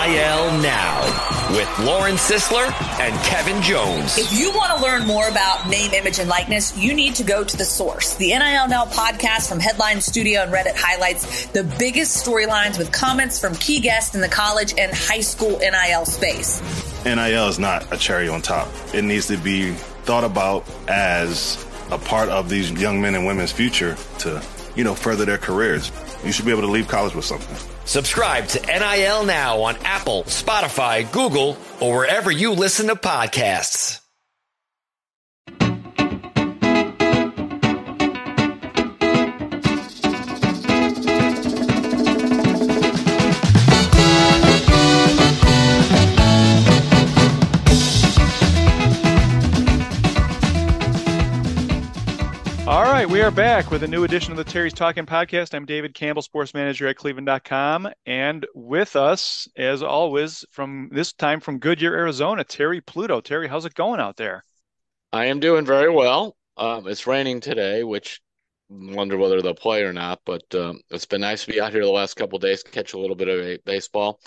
NIL Now with Lauren Sisler and Kevin Jones. If you want to learn more about name, image, and likeness, you need to go to The Source. The NIL Now podcast from Headline Studio and Reddit highlights the biggest storylines with comments from key guests in the college and high school NIL space. NIL is not a cherry on top. It needs to be thought about as a part of these young men and women's future to, further their careers. You should be able to leave college with something. Subscribe to NIL Now on Apple, Spotify, Google, or wherever you listen to podcasts. All right, we are back with a new edition of the Terry's Talkin podcast. I'm David Campbell, sports manager at cleveland.com. And with us, as always, from Goodyear, Arizona, Terry Pluto. Terry, how's it going out there? I am doing very well. It's raining today, which I wonder whether they'll play or not. But it's been nice to be out here the last couple of days, catch a little bit of baseball.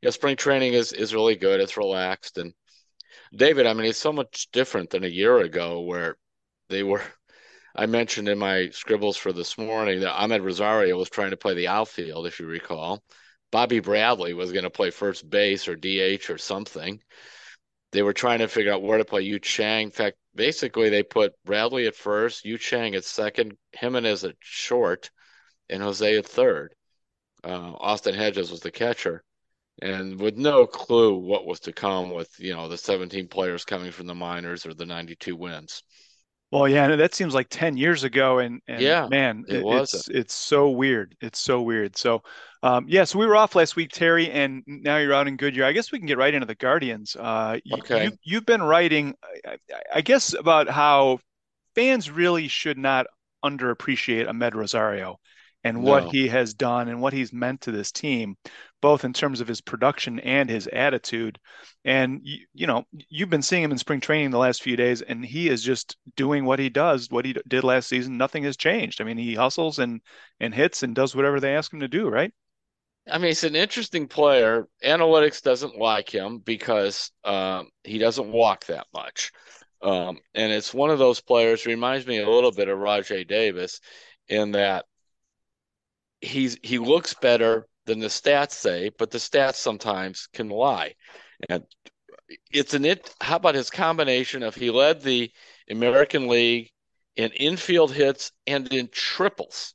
Spring training is really good. It's relaxed. And David, it's so much different than a year ago where they were – I mentioned in my scribbles for this morning that Ahmed Rosario was trying to play the outfield, if you recall. Bobby Bradley was going to play first base or DH or something. They were trying to figure out where to play Yu Chang. In fact, basically they put Bradley at first, Yu Chang at second, Jimenez at short, and Jose at third. Austin Hedges was the catcher. And with no clue what was to come with, the 17 players coming from the minors or the 92 wins. Well, yeah, that seems like 10 years ago, and yeah, man, it's so weird. It's so weird. So, so we were off last week, Terry, and now you're out in Goodyear. I guess we can get right into the Guardians. Okay. You've been writing, I guess, about how fans really should not underappreciate Ahmed Rosario and what he has done and what he's meant to this team, both in terms of his production and his attitude. And, you've been seeing him in spring training the last few days, and he is just doing what he does, what he did last season. Nothing has changed. He hustles and hits and does whatever they ask him to do, right? He's an interesting player. Analytics doesn't like him because he doesn't walk that much. And it's one of those players, reminds me a little bit of Rajai Davis in that he looks better than the stats say, but the stats sometimes can lie. And how about his combination of he led the American League in infield hits and in triples.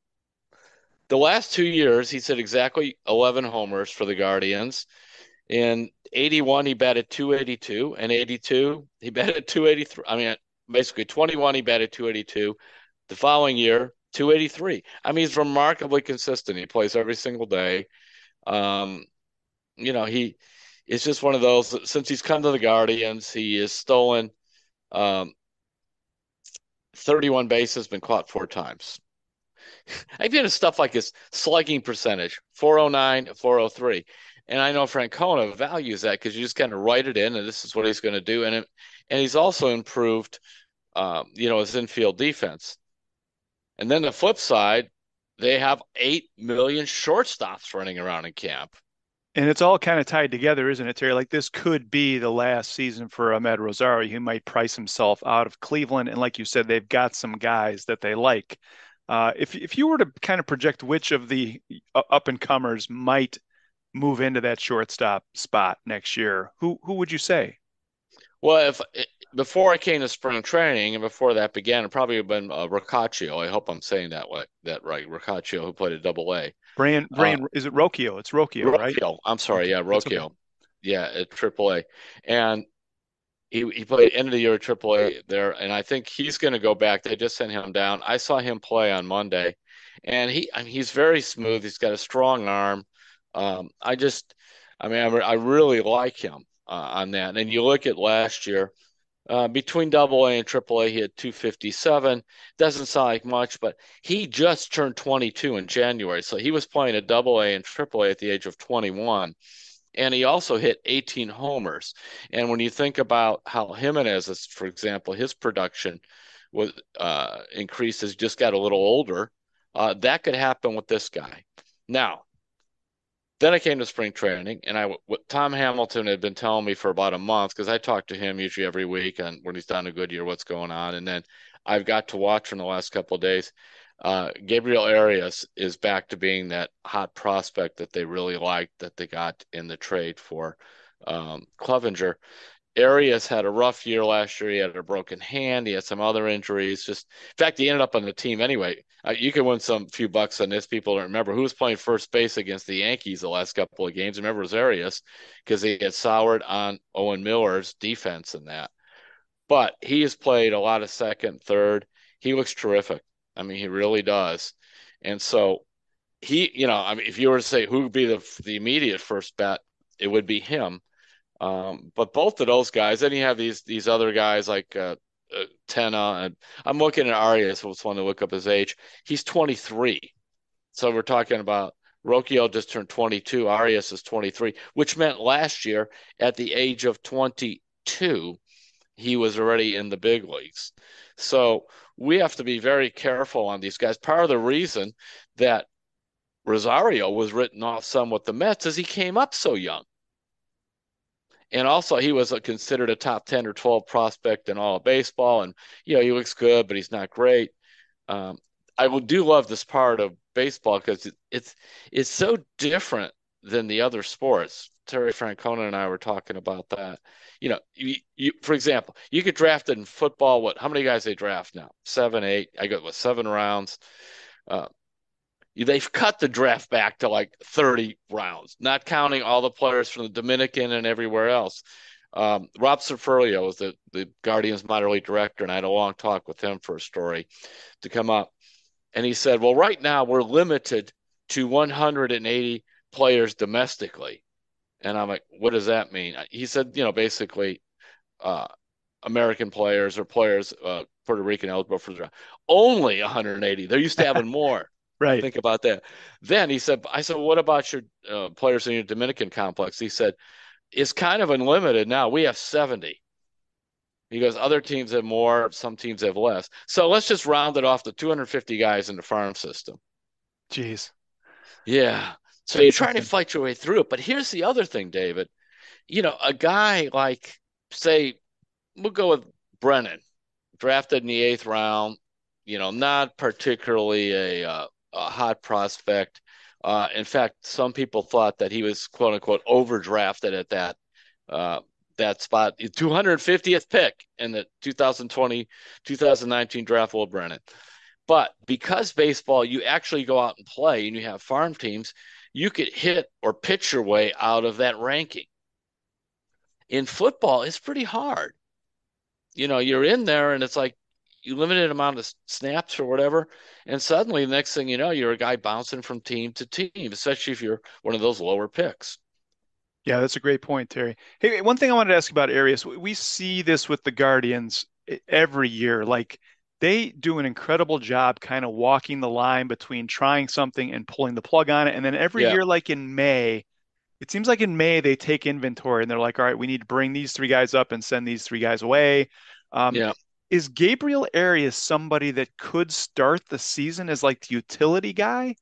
The last 2 years, he's hit exactly 11 homers for the Guardians. In 81, he batted 282, and 82, he batted 283. Basically 21, he batted 282. The following year, 283. He's remarkably consistent. He plays every single day. He is just one of those. Since he's come to the Guardians, he has stolen 31 bases, been caught 4 times. Even stuff like his slugging percentage, 409, 403. And I know Francona values that because you just kind of write it in, and this is what he's going to do. And he's also improved, his infield defense. And then the flip side, they have 8 million shortstops running around in camp. And it's all kind of tied together, isn't it, Terry? Like, this could be the last season for Ahmed Rosario. He might price himself out of Cleveland. And like you said, they've got some guys that they like. If you were to kind of project which of the up-and-comers might move into that shortstop spot next year, who would you say? Well, before I came to spring training and before that began, it probably would have been Rocaccio. I hope I'm saying that right. Rocaccio, who played at Double-A. Brian, is it Rocchio? It's Rocchio, right? I'm sorry, yeah, Rocchio. Okay. Yeah, at Triple-A. And he played end of the year at Triple-A there, and I think he's going to go back. They just sent him down. I saw him play on Monday, and he's very smooth. He's got a strong arm. I really like him on that. And you look at last year, between Double-A and Triple-A, he had 257. Doesn't sound like much, but he just turned 22 in January. So he was playing at Double-A and Triple-A at the age of 21. And he also hit 18 homers. And when you think about how Jimenez, for example, his production was increased as he just got a little older, that could happen with this guy. Now, Then I came to spring training, and what Tom Hamilton had been telling me for about a month, because I talk to him usually every week on when he's done a good year, what's going on. And then I've got to watch in the last couple of days. Gabriel Arias is back to being that hot prospect that they really liked that they got in the trade for Clevenger. Arias had a rough year last year. He had a broken hand. He had some other injuries. In fact, he ended up on the team anyway. You can win some few bucks on this. People don't remember who was playing first base against the Yankees the last couple of games. Remember, it was Arias because he had soured on Owen Miller's defense in that. But he has played a lot of second, third. He looks terrific. I mean, he really does. And so if you were to say who would be the immediate first bet, it would be him. But both of those guys, then you have these other guys like Tenna, and I'm looking at Arias, so it's fun to look up his age. He's 23. So we're talking about Rocchio just turned 22. Arias is 23, which meant last year at the age of 22, he was already in the big leagues. So we have to be very careful on these guys. Part of the reason that Rosario was written off some with the Mets is he came up so young. And also, he was considered a top 10 or 12 prospect in all of baseball. And, he looks good, but he's not great. I do love this part of baseball because it's so different than the other sports. Terry Francona and I were talking about that. For example, you get drafted in football. How many guys they draft now? 7, 8. I got 7 rounds. They've cut the draft back to like 30 rounds, not counting all the players from the Dominican and everywhere else. Rob Ciferlio is the Guardians minor league director, and I had a long talk with him for a story to come up. And he said, well, right now we're limited to 180 players domestically. And I'm like, what does that mean? He said, basically American players or players, Puerto Rican eligible for the draft. Only 180. They're used to having more. Right. Think about that. Then I said, what about your players in your Dominican complex? He said, it's kind of unlimited now. We have 70. He goes, other teams have more, some teams have less. So let's just round it off to 250 guys in the farm system. Jeez. Yeah. So you're trying to fight your way through it. But here's the other thing, David. A guy like, say, we'll go with Brennan, drafted in the 8th round, not particularly a hot prospect. In fact, some people thought that he was quote unquote overdrafted at that spot, 250th pick in the 2019 draft, Will Brennan. But because baseball, you actually go out and play and you have farm teams, you could hit or pitch your way out of that ranking. In football, it's pretty hard. You're in there and it's like, you limited amount of snaps or whatever, and suddenly the next thing you know, you're a guy bouncing from team to team, especially if you're one of those lower picks. Yeah, that's a great point, Terry. Hey, one thing I wanted to ask about Arias, we see this with the Guardians every year. Like, they do an incredible job kind of walking the line between trying something and pulling the plug on it. And then every year, like in May, it seems like in May they take inventory and they're like, all right, we need to bring these 3 guys up and send these 3 guys away. Is Gabriel Arias somebody that could start the season as like the utility guy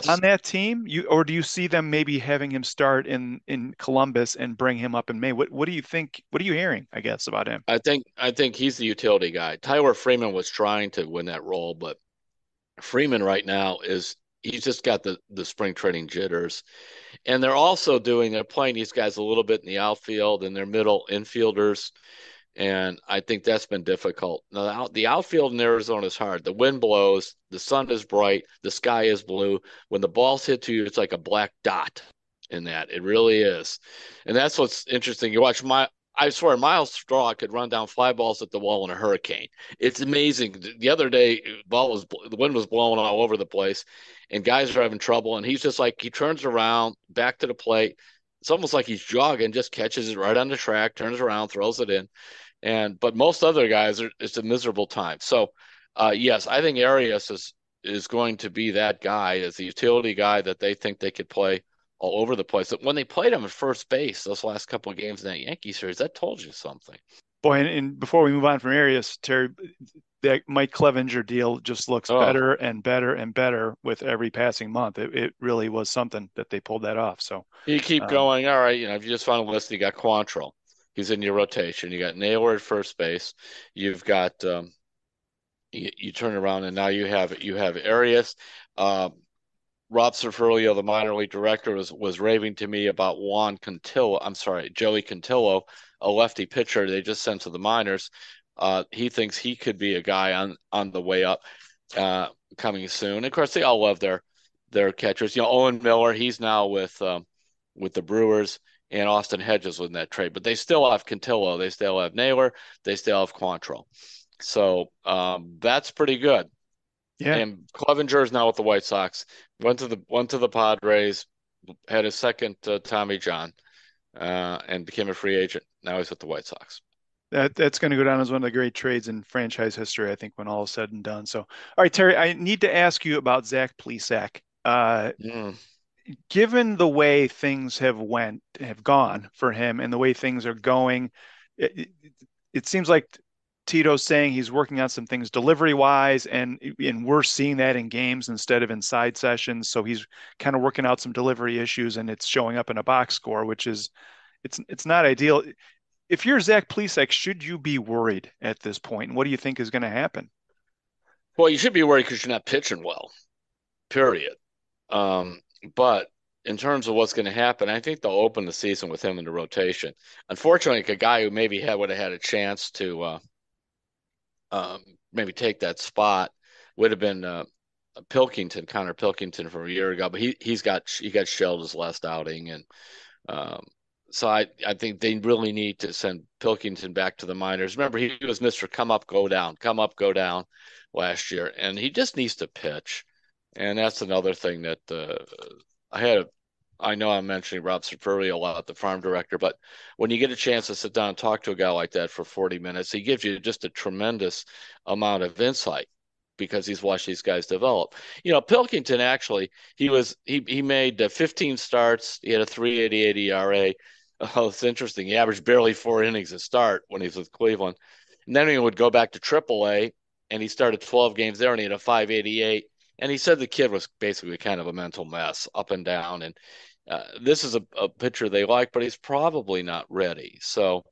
on that team? Or do you see them maybe having him start in Columbus and bring him up in May? What do you think? What are you hearing, I guess, about him? I think he's the utility guy. Tyler Freeman was trying to win that role, but Freeman right now he's just got the spring training jitters. And they're playing these guys a little bit in the outfield and their middle infielders. And I think that's been difficult. Now, the outfield in Arizona is hard. The wind blows, the sun is bright, the sky is blue. When the balls hit you, it's like a black dot in that. It really is. And that's what's interesting. You watch I swear, Miles Straw could run down fly balls at the wall in a hurricane. It's amazing. The other day, the wind was blowing all over the place, and guys are having trouble. And he's just like, he turns around, back to the plate. It's almost like he's jogging, just catches it right on the track, turns around, throws it in. But most other guys, it's a miserable time. So, yes, I think Arias is going to be that guy, as the utility guy that they think they could play all over the place. When they played him at first base those last couple of games in that Yankee series, that told you something. Boy, and before we move on from Arias, Terry, that Mike Clevenger deal just looks Oh, better and better and better with every passing month. It really was something that they pulled that off. So, you keep um, going. All right, if you just found a list, you got Quantrill. He's in your rotation. You got Naylor at first base. You've got you turn around and now you have Arias. Rob Cerfurio, the minor league director, was raving to me about Juan Cantillo. I'm sorry, Joey Cantillo, a lefty pitcher they just sent to the minors. He thinks he could be a guy on the way up, coming soon. And of course, they all love their catchers. Owen Miller, he's now with the Brewers, and Austin Hedges was in that trade. But they still have Cantillo, they still have Naylor, they still have Quantrill. So that's pretty good. yeah, And Clevenger is now with the White Sox. Went to the Padres, had his second Tommy John, and became a free agent. Now he's with the White Sox. that's going to go down as one of the great trades in franchise history, I think, when all is said and done. So, all right, Terry, I need to ask you about Zach Plesac. Mm. Given the way things have gone for him and the way things are going, it seems like Tito's saying he's working on some things delivery wise, and we're seeing that in games instead of in side sessions. So he's kind of working out some delivery issues, and it's showing up in a box score, which is it's not ideal. If you're Zach Plesac, should you be worried at this point? And what do you think is going to happen? Well, you should be worried because you're not pitching well, period. But in terms of what's going to happen, I think they'll open the season with him in the rotation. Unfortunately, a guy who maybe would have had a chance to maybe take that spot would have been Connor Pilkington from a year ago, but he got shelled his last outing, and so I think they really need to send Pilkington back to the minors. Remember, he was Mr. Come up, go down last year, and he just needs to pitch. And that's another thing that I know I'm mentioning Rob Cerfurio a lot, the farm director, but when you get a chance to sit down and talk to a guy like that for 40 minutes, he gives you just a tremendous amount of insight because he's watched these guys develop. Pilkington actually, he made 15 starts. He had a 3.88 ERA. Oh, it's interesting. He averaged barely 4 innings a start when he was with Cleveland. And then he would go back to AAA, and he started 12 games there, and he had a 5.88. And he said the kid was basically kind of a mental mess, up and down. And this is a pitcher they like, but he's probably not ready. So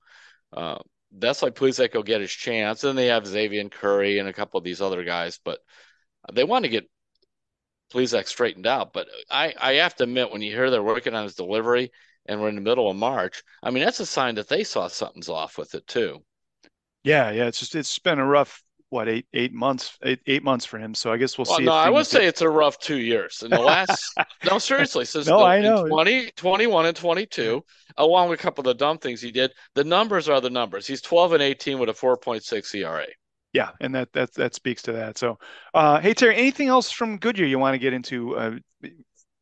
that's why Plesac will get his chance. And they have Xavier Curry and a couple of these other guys, but they want to get Plesac straightened out. But I have to admit, when you hear they're working on his delivery and we're in the middle of March, I mean, that's a sign that they saw something's off with it too. Yeah, it's been a rough eight months for him. So I guess we'll Well, see no, if I would things say get. it's a rough 2 years. In the last, no, seriously, since No, I in know. 2021 and 22, along with a couple of the dumb things he did, the numbers are the numbers. He's 12-18 with a 4.6 ERA. Yeah, and that speaks to that. So, hey Terry, anything else from Goodyear you want to get into?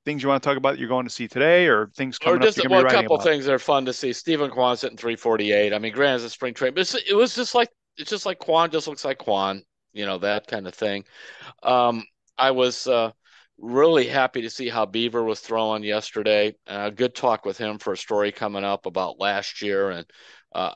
Things you want to talk about that you're going to see today, or things Or coming up just you're going to be a writing couple of about? things that are fun to see. Stephen Kwan's hitting 348. I mean, granted, it's a spring training, but it's just like Kwan just looks like Kwan, that kind of thing. I was really happy to see how Beaver was throwing yesterday. Good talk with him for a story coming up about last year and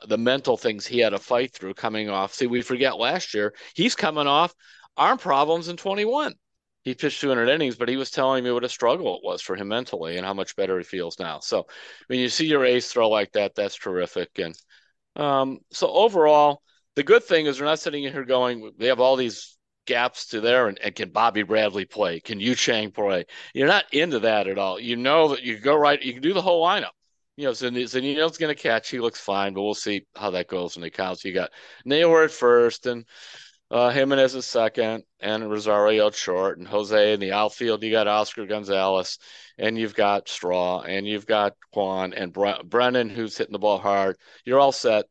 the mental things he had to fight through coming off. See, we forget last year, he's coming off arm problems in 21. He pitched 200 innings, but he was telling me what a struggle it was for him mentally and how much better he feels now. So when you see your ace throw like that, that's terrific. And so overall, the good thing is we're not sitting here going, they have all these gaps to there, and can Bobby Bradley play? Can Yu Chang play? You're not into that at all. You know that you can go right, you can do the whole lineup. Zanino's going to catch. He looks fine, but we'll see how that goes when he counts. You got Naylor at first, and Jimenez is second, and Rosario at short, and Jose in the outfield. You got Oscar Gonzalez, and you've got Straw, and you've got Quan and Brennan, who's hitting the ball hard. You're all set.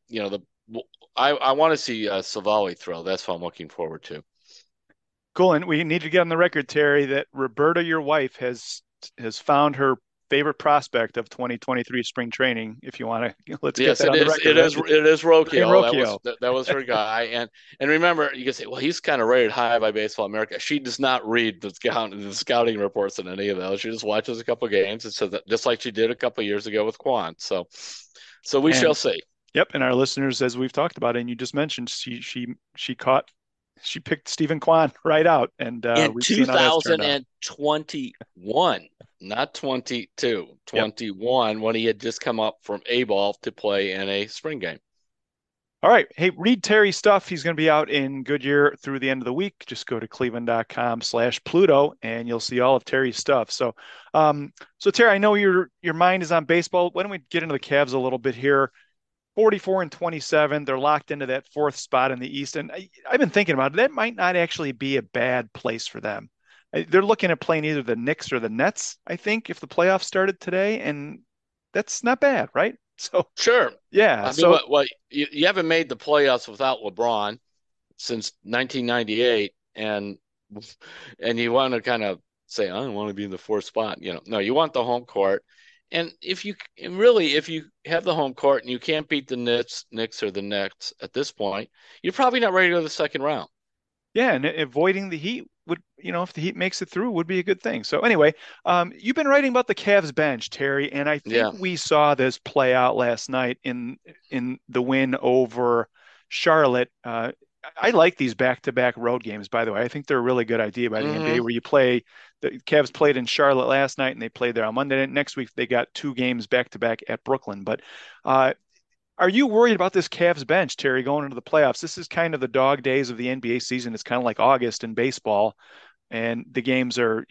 I want to see Savali throw. That's what I'm looking forward to. Cool, and we need to get on the record, Terry, that Roberta, your wife, has found her favorite prospect of 2023 spring training. If you want to, let's get that on the record. It is Rocchio. Rocchio. That was her guy. And remember, you can say, well, he's kind of rated high by Baseball America. She does not read the scouting reports in any of those. She just watches a couple games and says that, just like she did a couple years ago with Quan. So we shall see. Yep, and our listeners, as we've talked about, and you just mentioned, she picked Stephen Kwan right out, and In we've seen how that's turned out. 2021, not 22, Yep. 21, when he had just come up from A-ball to play in a spring game. All right. Hey, read Terry's stuff. He's going to be out in Goodyear through the end of the week. Just go to cleveland.com/Pluto and you'll see all of Terry's stuff. So Terry, I know your mind is on baseball. Why don't we get into the Cavs a little bit here? 44-27. They're locked into that fourth spot in the East. And I've been thinking about it. That might not actually be a bad place for them. They're looking at playing either the Knicks or the Nets, I think, if the playoffs started today. And that's not bad, right? So, Sure. yeah. I mean, what you haven't made the playoffs without LeBron since 1998, and you want to kind of say, I don't want to be in the fourth spot. No, you want the home court. And if you have the home court and you can't beat the Knicks or the Nets at this point, you're probably not ready to go to the second round. Yeah, and avoiding the Heat would, if the Heat makes it through, would be a good thing. So anyway, you've been writing about the Cavs bench, Terry, and I think we saw this play out last night in the win over Charlotte. I like these back-to-back road games, by the way. I think they're a really good idea by the NBA where you play. The Cavs played in Charlotte last night and they played there on Monday. Next week, they got 2 games back-to-back at Brooklyn. But are you worried about this Cavs bench, Terry, going into the playoffs? This is kind of the dog days of the NBA season. It's kind of like August in baseball. And the games are,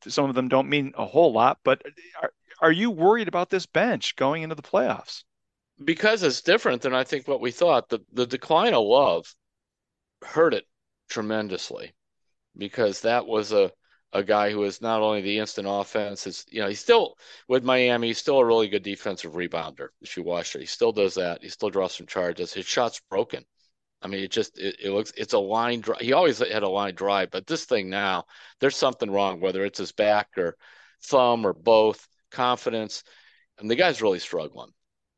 some of them don't mean a whole lot. But are you worried about this bench going into the playoffs? Because it's different than I think what we thought. The decline of Love hurt it tremendously because that was a guy who is not only the instant offense, he's still with Miami, he's still a really good defensive rebounder. If you watch it, he still does that. He still draws some charges. His shot's broken. I mean, it looks, it's a line drive. He always had a line drive, but this thing now, there's something wrong, whether it's his back or thumb or both, confidence. And the guy's really struggling.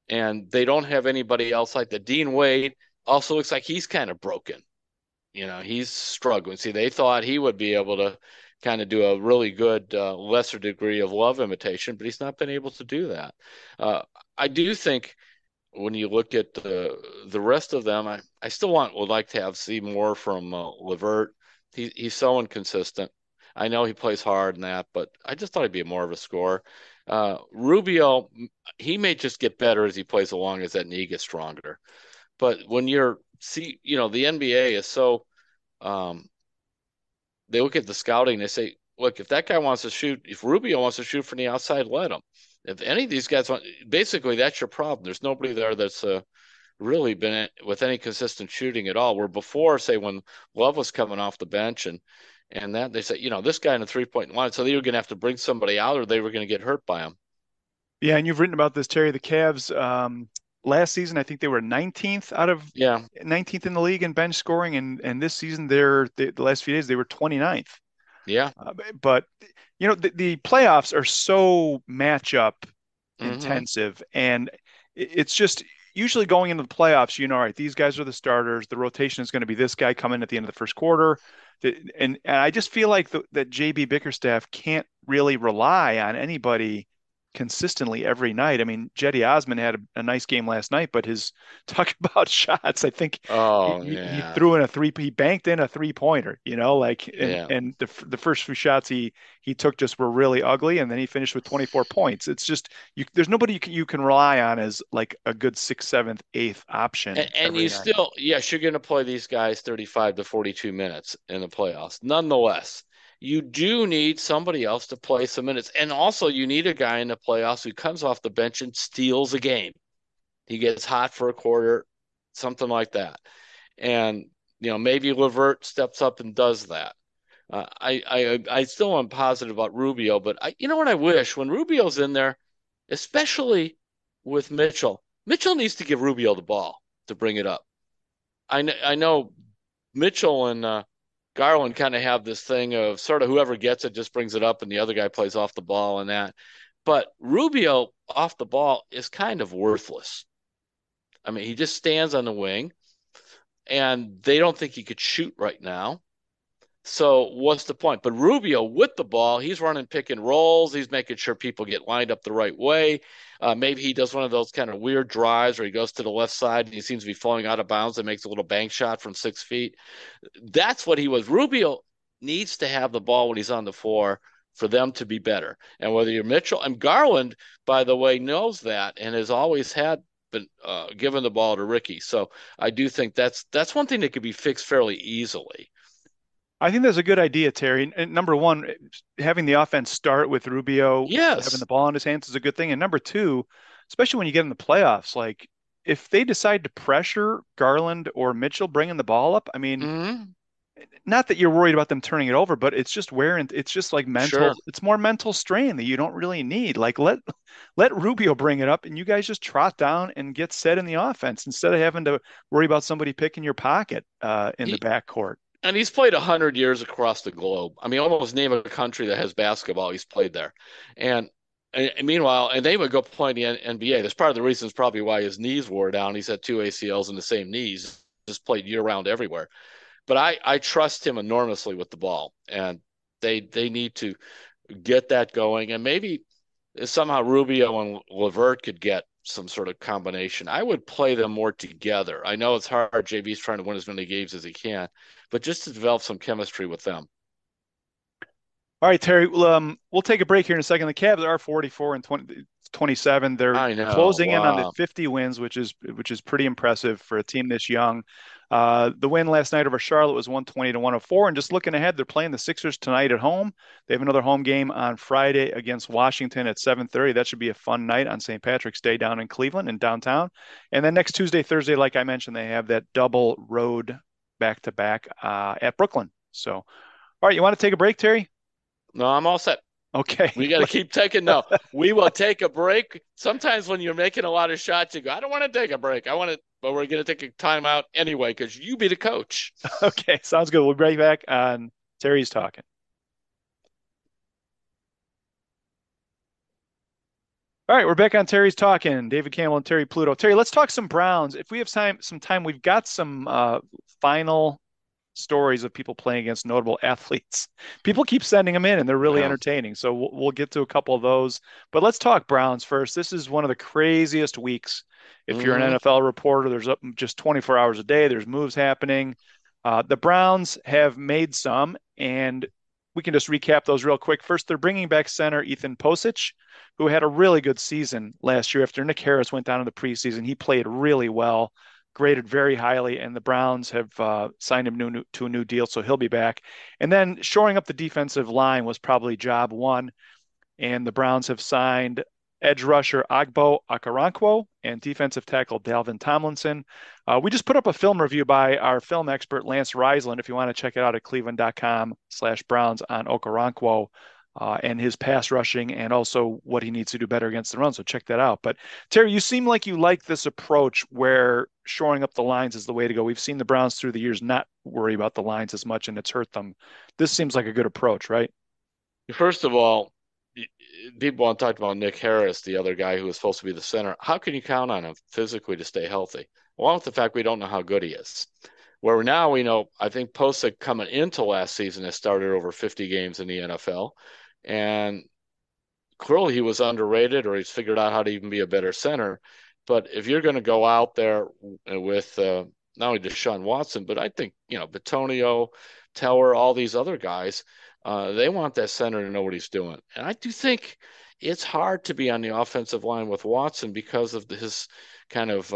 And they don't have anybody else like that. Dean Wade also looks like he's kind of broken. He's struggling. See, they thought he would be able to kind of do a really good lesser degree of Love imitation, but he's not been able to do that. I do think when you look at the rest of them, I still would like to see more from LeVert. He's so inconsistent. I know he plays hard in that, but I just thought he'd be more of a scorer. Rubio, he may just get better as he plays along as that knee gets stronger. But when the NBA is so they look at the scouting, they say, look, if that guy wants to shoot, if Rubio wants to shoot from the outside, let him. If any of these guys want, basically that's your problem. There's nobody there that's really been with any consistent shooting at all. Where before, say when Love was coming off the bench and that they said, this guy in the 3-point line, so they were going to have to bring somebody out or they were going to get hurt by him. Yeah, and you've written about this, Terry. The Cavs last season, I think they were 19th out of 19th in the league in bench scoring, and this season the last few days they were 29th. Yeah, but the playoffs are so matchup intensive, and it's just usually going into the playoffs. All right, these guys are the starters. The rotation is going to be this guy coming at the end of the first quarter, and I just feel like that JB Bickerstaff can't really rely on anybody consistently every night. I mean, Jetty Osman had a nice game last night, but talk about shots. I think he threw in he banked in a 3-pointer, and the first few shots he took just were really ugly. And then he finished with 24 points. It's just, there's nobody you can rely on as like a good 6th, 7th, 8th option. And you still, you're going to play these guys 35 to 42 minutes in the playoffs. Nonetheless, you do need somebody else to play some minutes. And also you need a guy in the playoffs who comes off the bench and steals a game. He gets hot for a quarter, something like that. And, maybe LeVert steps up and does that. I still am positive about Rubio, but what I wish when Rubio's in there, especially with Mitchell needs to give Rubio the ball to bring it up. I know Mitchell and Garland kind of have this thing of sort of whoever gets it just brings it up and the other guy plays off the ball and that. But Rubio off the ball is kind of worthless. I mean, he just stands on the wing and they don't think he could shoot right now. So what's the point? But Rubio with the ball, he's running pick and rolls. He's making sure people get lined up the right way. Maybe he does one of those kind of weird drives where he goes to the left side and he seems to be falling out of bounds and makes a little bank shot from 6 feet. That's what he was. Rubio needs to have the ball when he's on the floor for them to be better. And whether you're Mitchell and Garland, by the way, knows that and has always had been given the ball to Ricky. So I do think that's one thing that could be fixed fairly easily. I think that's a good idea, Terry. And number one, having the offense start with Rubio having the ball in his hands is a good thing. And number two, especially when you get in the playoffs, like if they decide to pressure Garland or Mitchell bringing the ball up, I mean, not that you're worried about them turning it over, but it's just it's just like mental, it's more mental strain that you don't really need. Like let Rubio bring it up and you guys just trot down and get set in the offense instead of having to worry about somebody picking your pocket in the backcourt. And he's played 100 years across the globe. I mean, almost name a country that has basketball, he's played there. And meanwhile, and they would go play in the NBA. That's part of the reasons probably why his knees wore down. He's had 2 ACLs in the same knees, just played year-round everywhere. But I trust him enormously with the ball, and they need to get that going. And maybe somehow Rubio and LeVert could get some sort of combination. I would play them more together. I know it's hard. JB's trying to win as many games as he can, but just to develop some chemistry with them. All right, Terry, we'll take a break here in a second. The Cavs are 44 and 27. They're closing in on the 50 wins, which is pretty impressive for a team this young. The win last night over Charlotte was 120-104. And just looking ahead, they're playing the Sixers tonight at home. They have another home game on Friday against Washington at 7:30. That should be a fun night on St. Patrick's Day down in Cleveland and downtown. And then next Tuesday, Thursday, like I mentioned, they have that double road back-to-back at Brooklyn. So, all right, you want to take a break, Terry? No, I'm all set. Okay. We got to keep taking. No, we will take a break. Sometimes when you're making a lot of shots, you go, I don't want to take a break. But we're going to take a timeout anyway because you be the coach. Okay, sounds good. We'll be right back on Terry's Talking. All right, we're back on Terry's Talking. David Campbell and Terry Pluto. Terry, let's talk some Browns. If we have some time, we've got some final stories of people playing against notable athletes. People keep sending them in and they're really entertaining. So we'll get to a couple of those, but let's talk Browns first. This is one of the craziest weeks. If you're an NFL reporter, there's up just 24 hours a day. There's moves happening. The Browns have made some, and we can just recap those real quick. First, they're bringing back center Ethan Posich, who had a really good season last year after Nick Harris went down in the preseason. He played really well, graded very highly, and the Browns have signed him to a new deal, so he'll be back. And then shoring up the defensive line was probably job one, and the Browns have signed edge rusher Agbo Okoronkwo and defensive tackle Dalvin Tomlinson. We just put up a film review by our film expert Lance Reisland, if you want to check it out at cleveland.com/Browns on Okoronkwo. And his pass rushing and also what he needs to do better against the run. So check that out. But Terry, you seem like you like this approach where shoring up the lines is the way to go. We've seen the Browns through the years not worry about the lines as much, and it's hurt them. This seems like a good approach, right? First of all, people want to talk about Nick Harris, the other guy who was supposed to be the center. How can you count on him physically to stay healthy? Along with the fact we don't know how good he is. Where now we know, I think Posek coming into last season has started over 50 games in the NFL. And clearly he was underrated, or he's figured out how to even be a better center. But if you're going to go out there with not only Deshaun Watson, but I think, Bitonio, Teller, all these other guys, they want that center to know what he's doing. And I do think it's hard to be on the offensive line with Watson because of his kind of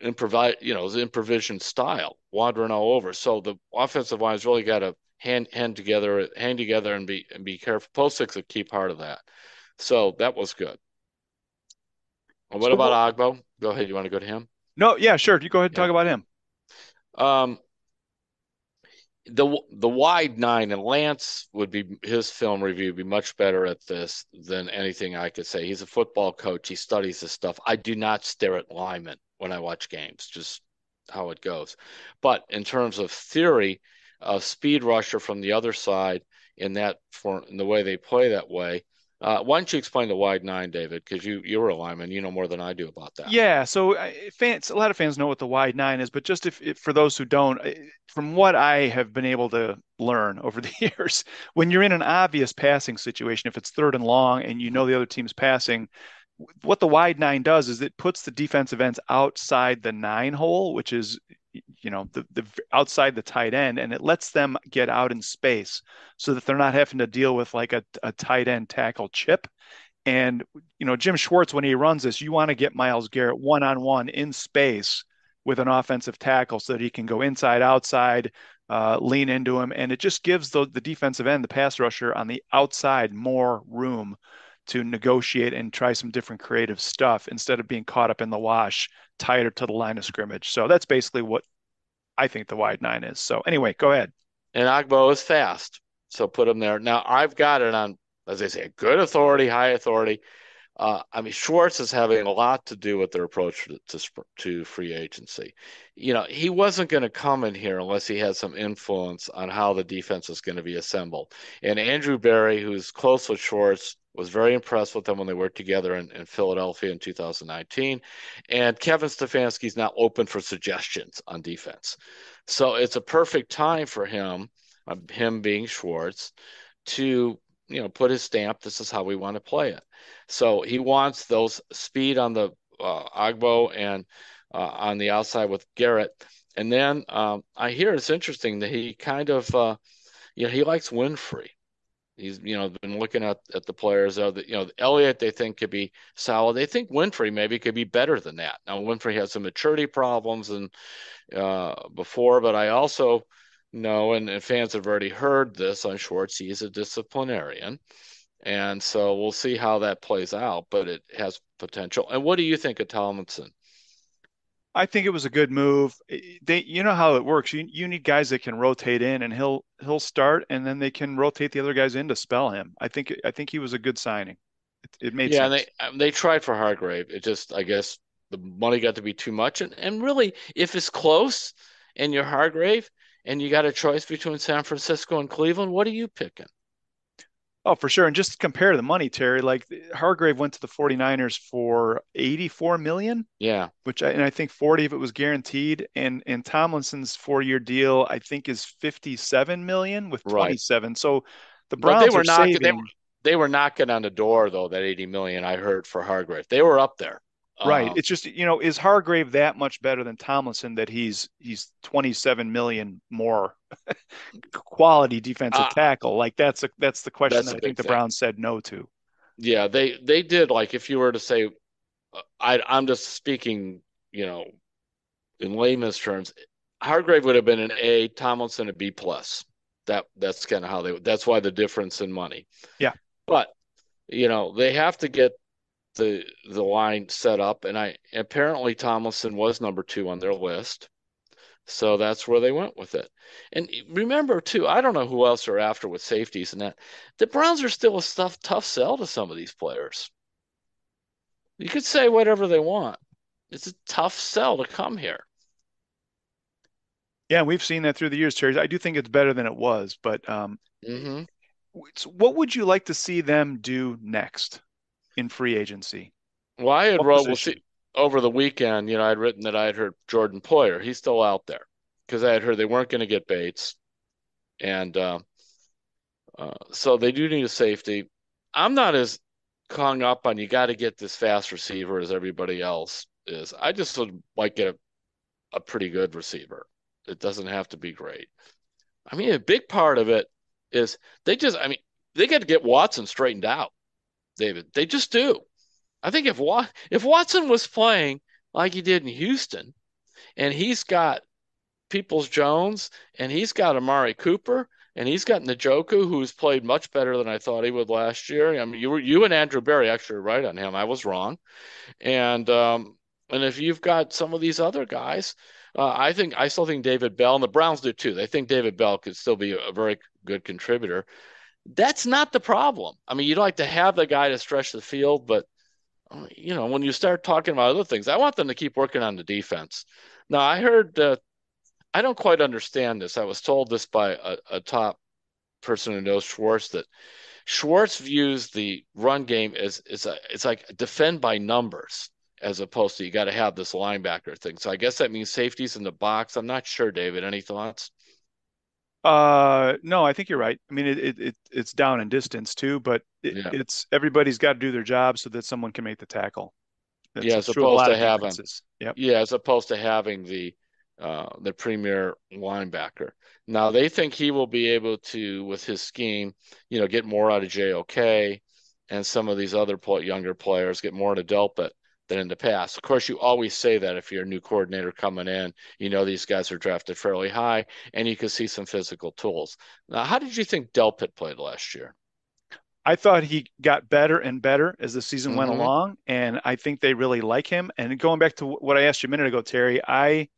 his improvisation style, wandering all over. So the offensive line's really got to hang together and be careful. Postek's a key part of that. So that was good. What about Agbo? Go ahead. You want to go to him? No, yeah, sure. You go ahead and talk about him. The wide nine, and Lance his film review would be much better at this than anything I could say. He's a football coach. He studies this stuff. I do not stare at linemen when I watch games, just how it goes. But in terms of theory, a speed rusher from the other side in the way they play that way, Why don't you explain the wide nine, David? Because you're a lineman, you know more than I do about that. Yeah, so a lot of fans know what the wide nine is, but just if for those who don't, from what I have been able to learn over the years, when you're in an obvious passing situation, if it's third and long and you know the other team's passing, what the wide nine does is it puts the defensive ends outside the nine hole, which is, the outside the tight end, and it lets them get out in space so that they're not having to deal with like a tight end tackle chip. And, Jim Schwartz, when he runs this, you want to get Myles Garrett one-on-one in space with an offensive tackle so that he can go inside, outside, lean into him. And it just gives the defensive end, the pass rusher on the outside, more room to negotiate and try some different creative stuff instead of being caught up in the wash, tighter to the line of scrimmage. So that's basically what I think the wide nine is. So anyway, go ahead. And Agbo is fast, so put him there. Now, I've got it on, as I say, good authority, high authority. Schwartz is having a lot to do with their approach to free agency. He wasn't going to come in here unless he had some influence on how the defense was going to be assembled. And Andrew Berry, who's close with Schwartz, was very impressed with them when they worked together in Philadelphia in 2019. And Kevin Stefanski's now open for suggestions on defense. So it's a perfect time for him being Schwartz, to put his stamp. This is how we want to play it. So he wants those speed on the Agbo and on the outside with Garrett. And then I hear it's interesting that he kind of, he likes Winfrey. He's, been looking at the players. Elliott, they think could be solid. They think Winfrey maybe could be better than that. Now, Winfrey has some maturity problems and before, but I also know, and fans have already heard this on Schwartz, he's a disciplinarian. And so we'll see how that plays out, but it has potential. And what do you think of Tomlinson? I think it was a good move. You know how it works. You need guys that can rotate in, and he'll start, and then they can rotate the other guys in to spell him. I think he was a good signing. It made sense. Yeah, and they tried for Hargrave. It just, I guess, the money got to be too much. And really, if it's close and you're Hargrave and you got a choice between San Francisco and Cleveland, what are you picking? Oh, for sure. And just to compare the money, Terry, like Hargrave went to the 49ers for $84 million. Yeah. I think 40 if it was guaranteed. And Tomlinson's 4-year deal, I think, is $57 million with 27. Right. So the Browns are saving. They were knocking on the door, though, that $80 million I heard for Hargrave. They were up there. Right. It's just, is Hargrave that much better than Tomlinson that he's $27 million more quality defensive tackle? Like that's the question that I think the Browns said no to. Yeah, they did. Like, if you were to say, I'm just speaking, in layman's terms, Hargrave would have been an A, Tomlinson a B plus. That's kind of how that's why the difference in money. Yeah. But, they have to get the line set up, and apparently Tomlinson was number 2 on their list, so that's where they went with it. And remember too, I don't know who else are after with safeties and that. The Browns are still a tough sell to some of these players. You could say whatever they want. It's a tough sell to come here. Yeah, we've seen that through the years, Terry. I do think it's better than it was, but what would you like to see them do next in free agency? Well, I had wrote, we'll see, over the weekend, I'd written that I had heard Jordan Poyer. He's still out there because I had heard they weren't going to get Bates. And so they do need a safety. I'm not as hung up on you got to get this fast receiver as everybody else is. I just would like get a pretty good receiver. It doesn't have to be great. I mean, a big part of it is they got to get Watson straightened out. David, they just do. I think if Watson was playing like he did in Houston, and he's got Peoples-Jones, and he's got Amari Cooper, and he's got Njoku, who's played much better than I thought he would last year. I mean, you and Andrew Berry actually were right on him. I was wrong. And if you've got some of these other guys, I still think David Bell, and the Browns do too. They think David Bell could still be a very good contributor. That's not the problem. I mean, you'd like to have the guy to stretch the field, but when you start talking about other things, I want them to keep working on the defense. Now, I heard, I don't quite understand this. I was told this by a top person who knows Schwartz, that Schwartz views the run game as it's like defend by numbers as opposed to you got to have this linebacker thing. So I guess that means safeties in the box. I'm not sure, David. Any thoughts? No, I think you're right. I mean, it's down in distance too, but Yeah. it's everybody's got to do their job so that someone can make the tackle. Yeah, That's as true of a opposed lot to of having defenses. Yep. yeah, as opposed to having the premier linebacker. Now they think he will be able to, with his scheme, get more out of JOK and some of these other younger players, get more out of Delpit than in the past. Of course, you always say that if you're a new coordinator coming in, these guys are drafted fairly high, and you can see some physical tools. Now, how did you think Delpit played last year? I thought he got better and better as the season went Mm-hmm. along, and I think they really like him. And going back to what I asked you a minute ago, Terry, I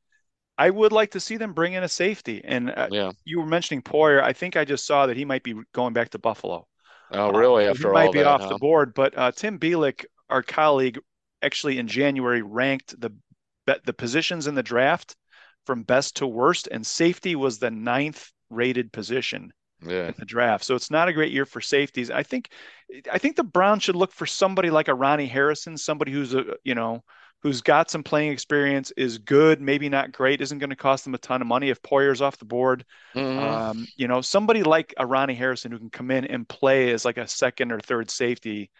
would like to see them bring in a safety. And Yeah. you were mentioning Poyer. I think I just saw that he might be going back to Buffalo. Oh, really? So he After might all be that, off the huh? board. But Tim Bielek, our colleague, actually in January ranked the positions in the draft from best to worst, and safety was the ninth rated position Yeah. in the draft. So it's not a great year for safeties. I think the Browns should look for somebody like a Ronnie Harrison, somebody who's got some playing experience, is good, maybe not great, isn't going to cost them a ton of money if Poyer's off the board. Mm-hmm. Somebody like a Ronnie Harrison who can come in and play as like a second or third safety,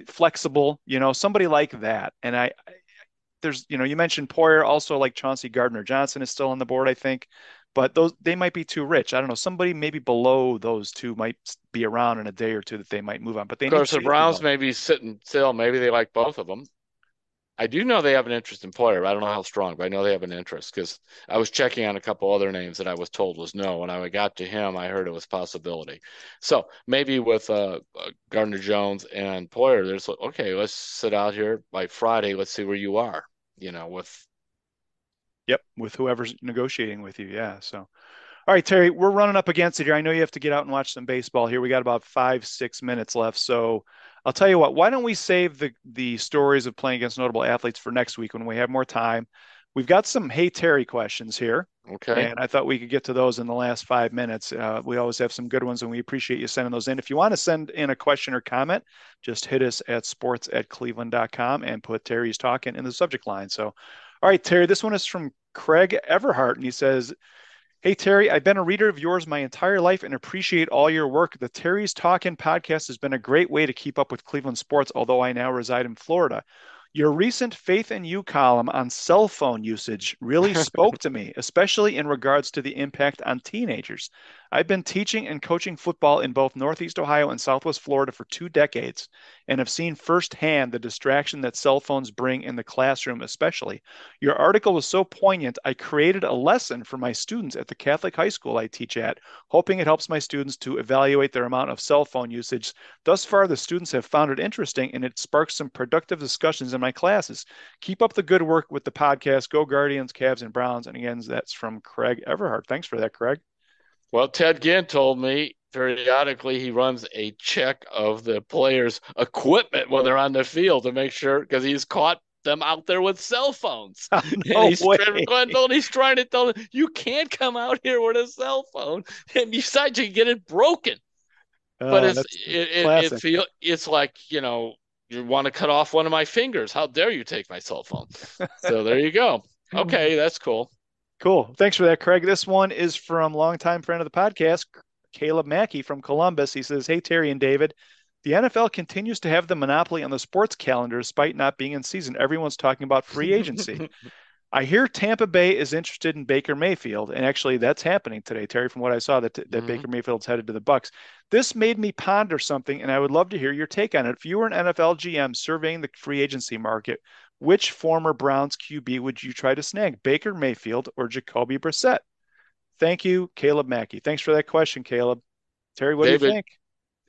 flexible, somebody like that. And there's, you mentioned Poyer, also like Chauncey Gardner-Johnson is still on the board, I think, but they might be too rich. I don't know. Somebody maybe below those two might be around in a day or two that they might move on, but Of they need course, the safety Browns help. may be sitting still. Maybe they like both of them. I do know they have an interest in Poyer. I don't know how strong, but I know they have an interest because I was checking on a couple other names that I was told was no. When I got to him, I heard it was possibility. So maybe with Gardner Jones and Poyer, there's okay. Let's sit out here by Friday. Let's see where you are. With Yep, with whoever's negotiating with you. Yeah. So, all right, Terry, we're running up against it here. I know you have to get out and watch some baseball here. We got about 5-6 minutes left. So I'll tell you what, why don't we save the stories of playing against notable athletes for next week when we have more time? We've got some Hey Terry questions here, okay. and I thought we could get to those in the last 5 minutes. We always have some good ones, and we appreciate you sending those in. If you want to send in a question or comment, just hit us at sports@cleveland.com and put Terry's Talkin in the subject line. So, all right, Terry, this one is from Craig Everhart, and he says, "Hey, Terry, I've been a reader of yours my entire life and appreciate all your work. The Terry's Talkin' podcast has been a great way to keep up with Cleveland sports, although I now reside in Florida. Your recent Faith in You column on cell phone usage really spoke to me, especially in regards to the impact on teenagers. I've been teaching and coaching football in both Northeast Ohio and Southwest Florida for 2 decades and have seen firsthand the distraction that cell phones bring in the classroom, especially. Your article was so poignant, I created a lesson for my students at the Catholic high school I teach at, hoping it helps my students to evaluate their amount of cell phone usage. Thus far, the students have found it interesting and it sparks some productive discussions in my classes. Keep up the good work with the podcast. Go Guardians, Cavs, and Browns." And again, that's from Craig Everhart. Thanks for that, Craig. Well, Ted Ginn told me periodically he runs a check of the players' equipment when they're on the field to make sure because he's caught them out there with cell phones. No And way. he's trying to tell them, you can't come out here with a cell phone. And besides, you can get it broken. But it's like, you want to cut off one of my fingers. How dare you take my cell phone? So there you go. Okay, that's cool. Cool. Thanks for that, Craig. This one is from longtime friend of the podcast, Caleb Mackey from Columbus. He says, "Hey, Terry and David, the NFL continues to have the monopoly on the sports calendar despite not being in season. Everyone's talking about free agency. I hear Tampa Bay is interested in Baker Mayfield, and actually that's happening today, Terry, from what I saw, that Baker Mayfield's headed to the Bucs. This made me ponder something, and I would love to hear your take on it. If you were an NFL GM surveying the free agency market, which former Browns QB would you try to snag, Baker Mayfield or Jacoby Brissette?" Thank you, Caleb Mackey. Thanks for that question, Caleb. Terry, what do you David, think?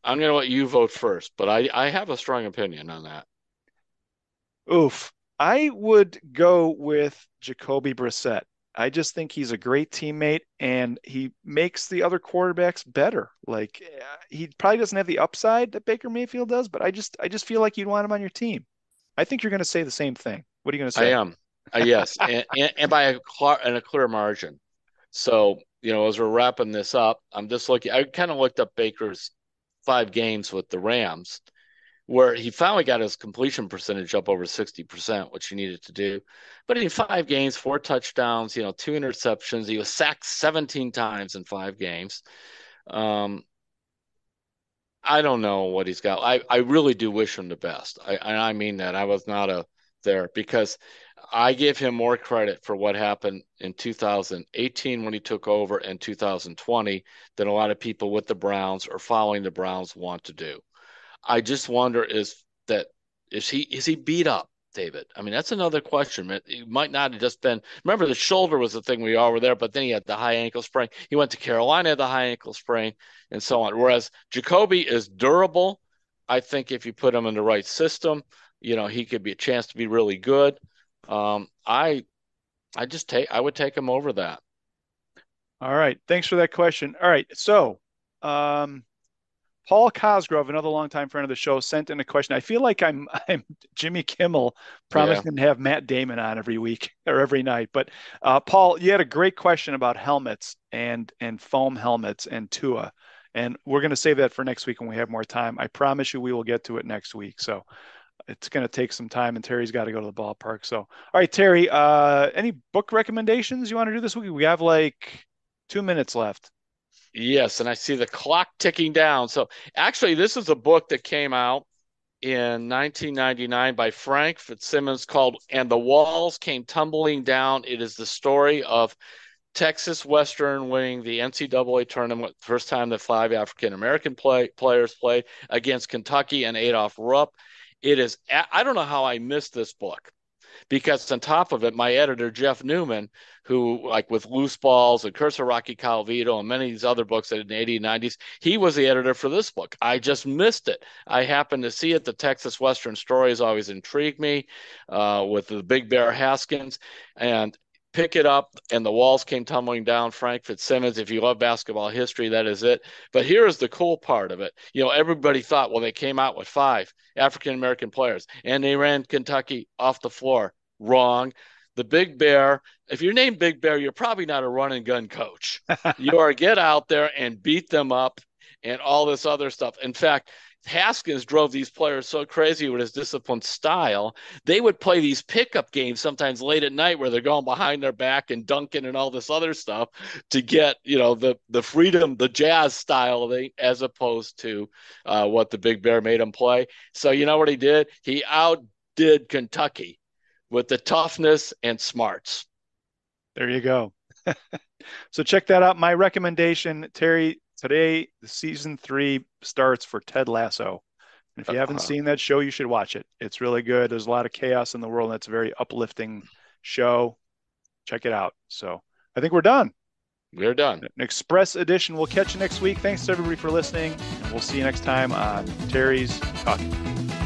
I'm going to let you vote first, but I have a strong opinion on that. Oof. I would go with Jacoby Brissett. I just think he's a great teammate and he makes the other quarterbacks better. Like he probably doesn't have the upside that Baker Mayfield does, but I just feel like you'd want him on your team. I think you're going to say the same thing. What are you going to I say? am. Yes, and by a clear margin. So, as we're wrapping this up, I'm just looking. I kind of looked up Baker's games with the Rams, where he finally got his completion percentage up over 60%, which he needed to do. But in 5 games, 4 touchdowns, 2 interceptions. He was sacked 17 times in 5 games. I don't know what he's got. I really do wish him the best. I mean that. I was not there because I give him more credit for what happened in 2018 when he took over and 2020 than a lot of people with the Browns or following the Browns want to do. I just wonder is he beat up, David? I mean, that's another question. He might not have just been. Remember, the shoulder was the thing we all were there, but then he had the high ankle sprain. He went to Carolina, had the high ankle sprain, and so on. Whereas Jacoby is durable. I think if you put him in the right system, he could be a chance to be really good. I would take him over that. All right. Thanks for that question. All right. So, Paul Cosgrove, another longtime friend of the show, sent in a question. I feel like I'm Jimmy Kimmel promising to have Matt Damon on every week or every night. But Paul, you had a great question about helmets and foam helmets and Tua. And we're going to save that for next week when we have more time. I promise you we will get to it next week. So it's going to take some time, and Terry's got to go to the ballpark. So, all right, Terry, any book recommendations you want to do this week? We have like 2 minutes left. Yes, and I see the clock ticking down. So actually, this is a book that came out in 1999 by Frank Fitzsimmons called And the Walls Came Tumbling Down. It is the story of Texas Western winning the NCAA tournament, first time that 5 African-American players played against Kentucky and Adolph Rupp. It is, I don't know how I missed this book. Because on top of it, my editor, Jeff Newman, who like with Loose Balls and Curse of Rocky Calvito and many of these other books in the 80s and 90s, he was the editor for this book. I just missed it. I happened to see it. The Texas Western stories always intrigued me with the Big Bear Haskins. And pick it up, and the walls came tumbling down. Frank Fitzsimmons, if you love basketball history, that is it. But here is the cool part of it. Everybody thought, well, they came out with 5 African-American players, and they ran Kentucky off the floor. Wrong. The Big Bear, if you're named Big Bear, you're probably not a run and gun coach. You are get out there and beat them up and all this other stuff. In fact, Haskins drove these players so crazy with his disciplined style. They would play these pickup games sometimes late at night where they're going behind their back and dunking and all this other stuff to get, the freedom, the jazz style thing, as opposed to what the Big Bear made him play. So you know what he did? He outdid Kentucky with the toughness and smarts. There you go. So check that out. My recommendation, Terry, today, the season 3 starts for Ted Lasso. And if you haven't seen that show, you should watch it. It's really good. There's a lot of chaos in the world, and it's a very uplifting show. Check it out. So I think we're done. We're done. An express edition. We'll catch you next week. Thanks to everybody for listening, and we'll see you next time on Terry's Talkin.